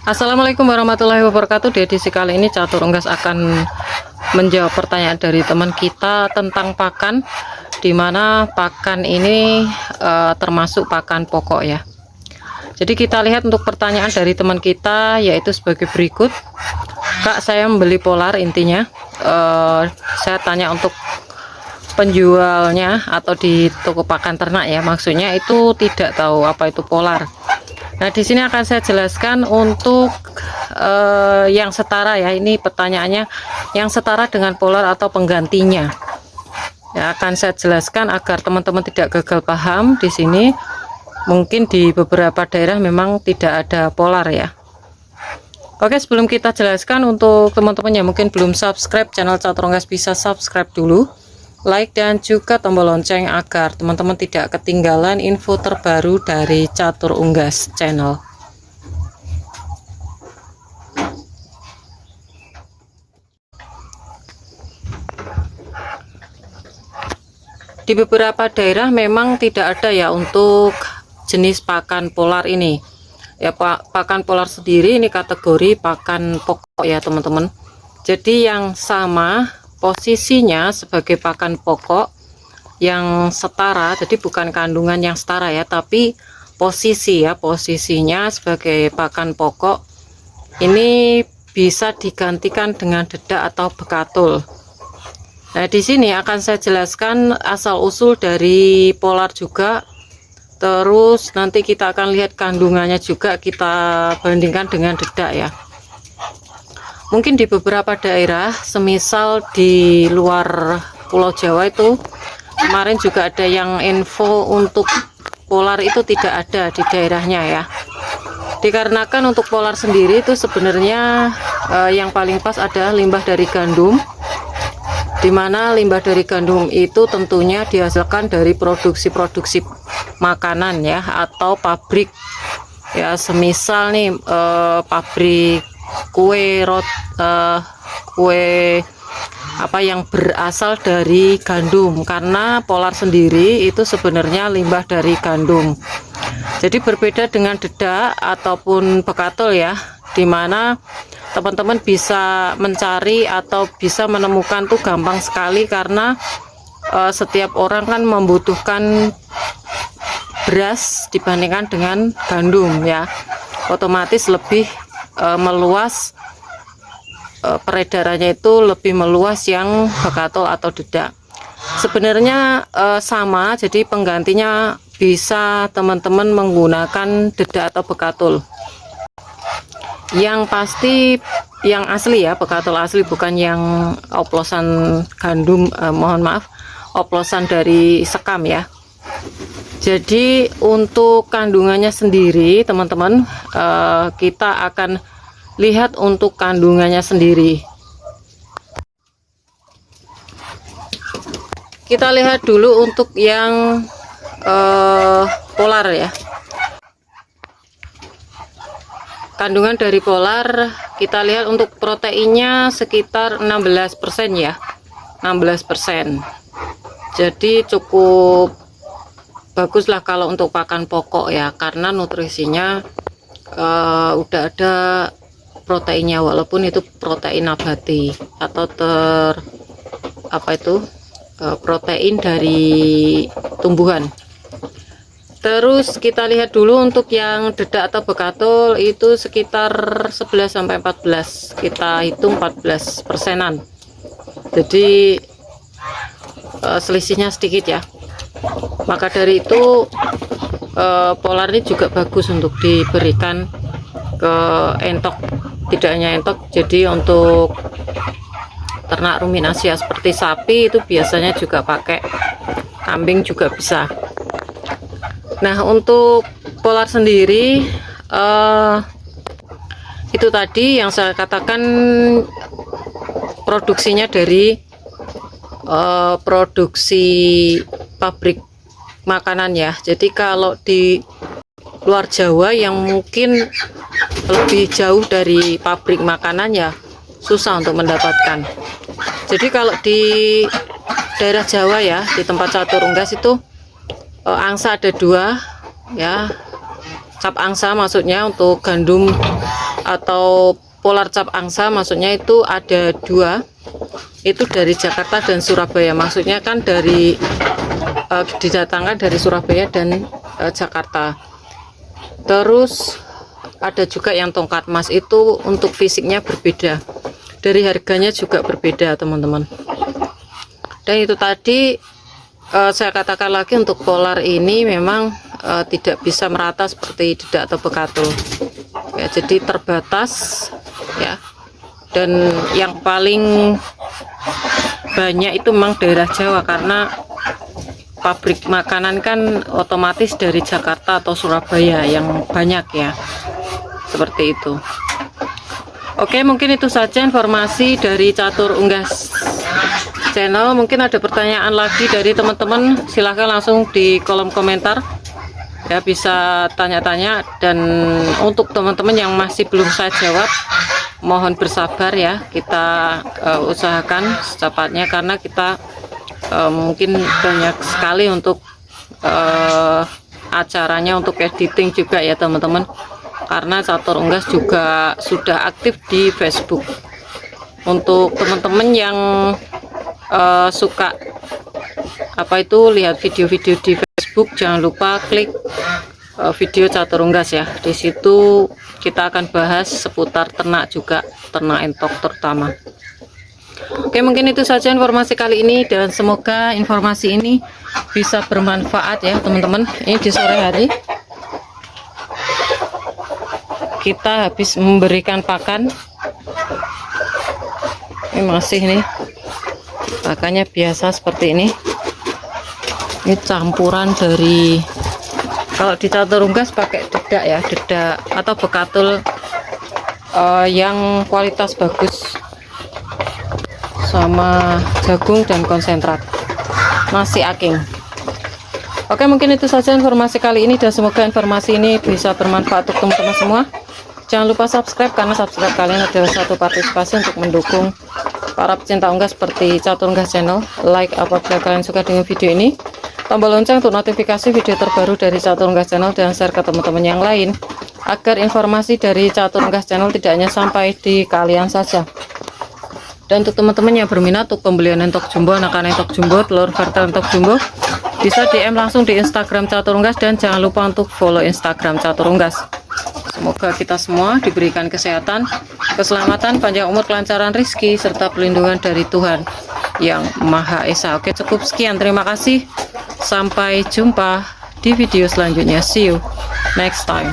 Assalamualaikum warahmatullahi wabarakatuh. Di edisi kali ini Catur Unggas akan menjawab pertanyaan dari teman kita tentang pakan, di mana pakan ini termasuk pakan pokok ya. Jadi kita lihat untuk pertanyaan dari teman kita yaitu sebagai berikut. Kak, saya membeli polar, intinya saya tanya untuk penjualnya atau di toko pakan ternak ya, maksudnya itu tidak tahu apa itu polar. Nah, di sini akan saya jelaskan untuk yang setara ya. Ini pertanyaannya yang setara dengan polar atau penggantinya. Ya, akan saya jelaskan agar teman-teman tidak gagal paham di sini. Mungkin di beberapa daerah memang tidak ada polar ya. Oke, sebelum kita jelaskan, untuk teman-teman yang mungkin belum subscribe channel Catur Unggas, bisa subscribe dulu, like dan juga tombol lonceng agar teman-teman tidak ketinggalan info terbaru dari Catur Unggas channel. Di beberapa daerah memang tidak ada ya untuk jenis pakan polar ini ya. Pakan polar sendiri ini kategori pakan pokok ya teman-teman. Jadi yang sama posisinya sebagai pakan pokok yang setara, jadi bukan kandungan yang setara ya, tapi posisi ya, posisinya sebagai pakan pokok ini bisa digantikan dengan dedak atau bekatul. Nah, di sini akan saya jelaskan asal usul dari polar juga, terus nanti kita akan lihat kandungannya juga, kita bandingkan dengan dedak ya. Mungkin di beberapa daerah, semisal di luar Pulau Jawa itu, kemarin juga ada yang info untuk polar itu tidak ada di daerahnya ya. Dikarenakan untuk polar sendiri itu sebenarnya yang paling pas adalah limbah dari gandum, dimana limbah dari gandum itu tentunya dihasilkan dari produksi-produksi makanan ya, atau pabrik ya, semisal nih pabrik kue apa yang berasal dari gandum, karena polar sendiri itu sebenarnya limbah dari gandum. Jadi berbeda dengan dedak ataupun bekatul ya, dimana teman-teman bisa mencari atau bisa menemukan tuh gampang sekali, karena setiap orang kan membutuhkan beras dibandingkan dengan gandum ya, otomatis lebih meluas, peredarannya itu lebih meluas yang bekatul atau dedak. Sebenarnya sama, jadi penggantinya bisa teman-teman menggunakan dedak atau bekatul. Yang pasti yang asli ya, bekatul asli, bukan yang oplosan gandum, mohon maaf, oplosan dari sekam ya. Jadi untuk kandungannya sendiri teman-teman, kita akan lihat untuk kandungannya sendiri. Kita lihat dulu untuk yang polar ya. Kandungan dari polar kita lihat untuk proteinnya sekitar 16% ya, 16%. Jadi cukup baguslah kalau untuk pakan pokok ya, karena nutrisinya udah ada proteinnya, walaupun itu protein nabati atau protein dari tumbuhan. Terus kita lihat dulu untuk yang dedak atau bekatul itu sekitar 11-14, kita hitung 14%-an. Jadi selisihnya sedikit ya. Maka dari itu polar ini juga bagus untuk diberikan ke entok, tidak hanya entok, jadi untuk ternak ruminasi ya, seperti sapi itu biasanya juga pakai, kambing juga bisa. Nah, untuk polar sendiri itu tadi yang saya katakan produksinya dari produksi pabrik makanan ya. Jadi kalau di luar Jawa yang mungkin lebih jauh dari pabrik makanan ya susah untuk mendapatkan. Jadi kalau di daerah Jawa ya, di tempat Catur Unggas itu angsa ada 2 ya, cap angsa maksudnya untuk gandum atau polar cap angsa, maksudnya itu ada 2, itu dari Jakarta dan Surabaya. Maksudnya kan dari didatangkan dari Surabaya dan Jakarta. Terus ada juga yang tongkat emas, itu untuk fisiknya berbeda, dari harganya juga berbeda teman-teman. Dan itu tadi saya katakan lagi, untuk polar ini memang tidak bisa merata seperti dedak atau bekatul ya, jadi terbatas ya. Dan yang paling banyak itu memang daerah Jawa, karena pabrik makanan kan otomatis dari Jakarta atau Surabaya yang banyak ya, seperti itu. Oke, mungkin itu saja informasi dari Catur Unggas Channel. Mungkin ada pertanyaan lagi dari teman-teman, silahkan langsung di kolom komentar ya, bisa tanya-tanya. Dan untuk teman-teman yang masih belum saya jawab, mohon bersabar ya, kita usahakan secepatnya, karena kita mungkin banyak sekali untuk acaranya, untuk editing juga ya teman-teman, karena Catur Unggas juga sudah aktif di Facebook. Untuk teman-teman yang suka lihat video-video di Facebook, jangan lupa klik video Catur Unggas ya. Di situ kita akan bahas seputar ternak juga, ternak entok terutama. Oke, mungkin itu saja informasi kali ini, dan semoga informasi ini bisa bermanfaat ya teman-teman. Ini di sore hari kita habis memberikan pakan, ini masih nih pakannya biasa seperti ini. Ini campuran dari, kalau di Catur Unggas pakai dedak ya, dedak atau bekatul yang kualitas bagus, sama jagung dan konsentrat nasi aking. Oke, mungkin itu saja informasi kali ini, dan semoga informasi ini bisa bermanfaat untuk teman-teman semua. Jangan lupa subscribe, karena subscribe kalian adalah satu partisipasi untuk mendukung para pecinta unggas seperti Catur Unggas Channel. Like apabila kalian suka dengan video ini, tombol lonceng untuk notifikasi video terbaru dari Catur Unggas Channel, dan share ke teman-teman yang lain, agar informasi dari Catur Unggas Channel tidak hanya sampai di kalian saja. Dan untuk teman-teman yang berminat untuk pembelian entok jumbo, anakan entok jumbo, telur vertel entok jumbo, bisa DM langsung di Instagram Catur Unggas, dan jangan lupa untuk follow Instagram Catur Unggas. Semoga kita semua diberikan kesehatan, keselamatan, panjang umur, kelancaran rezeki, serta perlindungan dari Tuhan Yang Maha Esa. Oke, cukup sekian. Terima kasih. Sampai jumpa di video selanjutnya. See you next time.